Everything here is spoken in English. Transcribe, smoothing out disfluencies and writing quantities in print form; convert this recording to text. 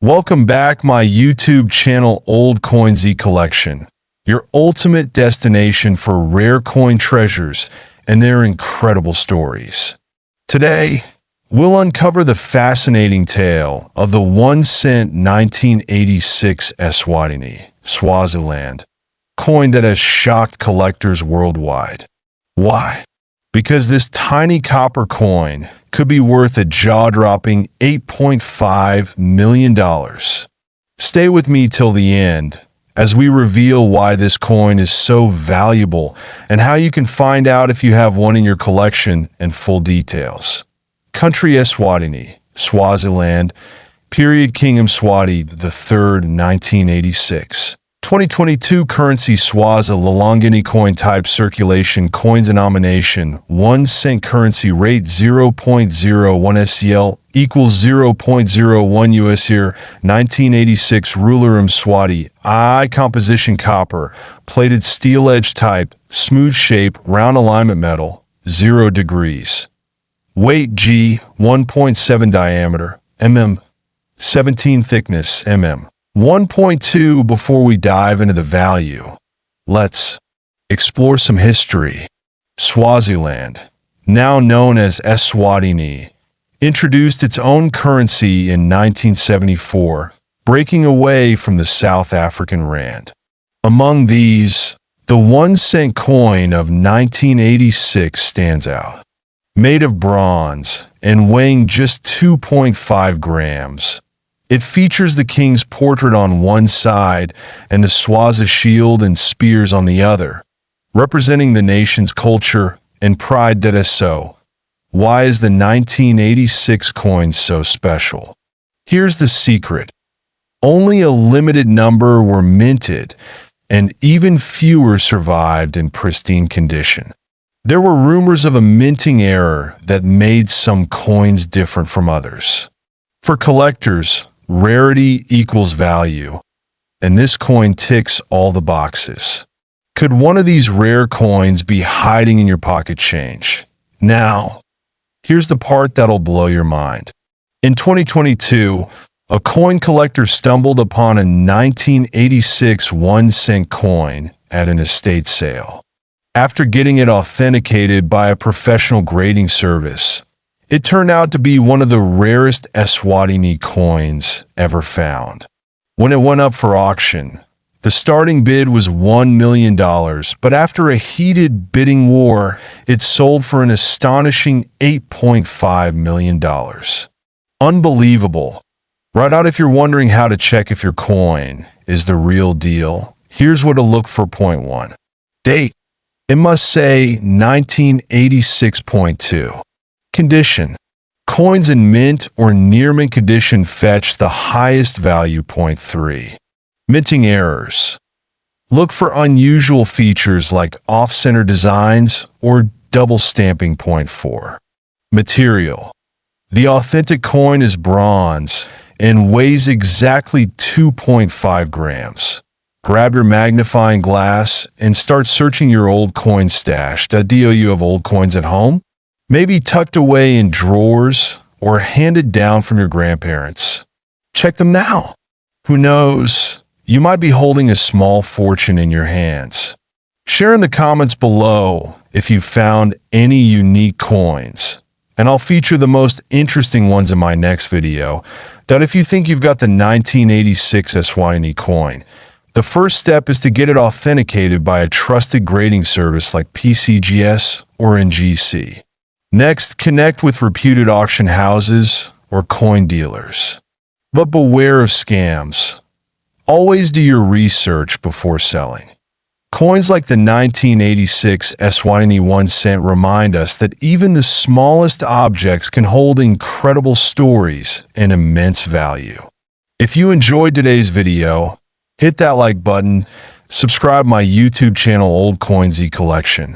Welcome back my YouTube channel Old Coin Z Collection, your ultimate destination for rare coin treasures and their incredible stories. Today, we'll uncover the fascinating tale of the 1 cent 1986 Eswatini, Swaziland, coin that has shocked collectors worldwide. Why? Because this tiny copper coin could be worth a jaw-dropping $8.5 million. Stay with me till the end as we reveal why this coin is so valuable and how you can find out if you have one in your collection and full details. Country Eswatini, Swaziland, period Kingdom Swati III, 1986. 2022 currency Swaziland coin type circulation coins denomination 1 cent currency rate 0.01 SEL equals 0.01 US year 1986 ruler Swati I composition copper plated steel edge type smooth shape round alignment metal 0 degrees weight G 1.7 diameter mm 17 thickness mm 1.2. Before we dive into the value, let's explore some history. Swaziland, now known as Eswatini, introduced its own currency in 1974, breaking away from the South African rand. Among these, the 1 cent coin of 1986 stands out. Made of bronze and weighing just 2.5 grams, it features the king's portrait on one side and the Swazi shield and spears on the other, representing the nation's culture and pride. That is so. Why is the 1986 coin so special? Here's the secret. Only a limited number were minted, and even fewer survived in pristine condition. There were rumors of a minting error that made some coins different from others. For collectors, rarity equals value, and this coin ticks all the boxes. Could one of these rare coins be hiding in your pocket change? Now, here's the part that'll blow your mind. In 2022, a coin collector stumbled upon a 1986 1 cent coin at an estate sale. After getting it authenticated by a professional grading service, it turned out to be one of the rarest Eswatini coins ever found. When it went up for auction, the starting bid was $1 million, but after a heated bidding war, it sold for an astonishing $8.5 million. Unbelievable. Right out if you're wondering how to check if your coin is the real deal, here's what to look for. Point 1. Date. It must say 1986.2. Condition. Coins in mint or near mint condition fetch the highest value. Point 3. Minting errors. Look for unusual features like off-center designs or double stamping. Point 4. Material. The authentic coin is bronze and weighs exactly 2.5 grams. Grab your magnifying glass and start searching your old coin stash. Do you have old coins at home? Maybe tucked away in drawers or handed down from your grandparents. Check them now. Who knows? You might be holding a small fortune in your hands. Share in the comments below if you found any unique coins, and I'll feature the most interesting ones in my next video. If you think you've got the 1986 Eswatini coin, the first step is to get it authenticated by a trusted grading service like PCGS or NGC. Next, connect with reputed auction houses or coin dealers. But beware of scams. Always do your research before selling. Coins like the 1986 Eswatini 1 cent remind us that even the smallest objects can hold incredible stories and immense value. If you enjoyed today's video, hit that like button, subscribe my YouTube channel Old Coin Z Collection,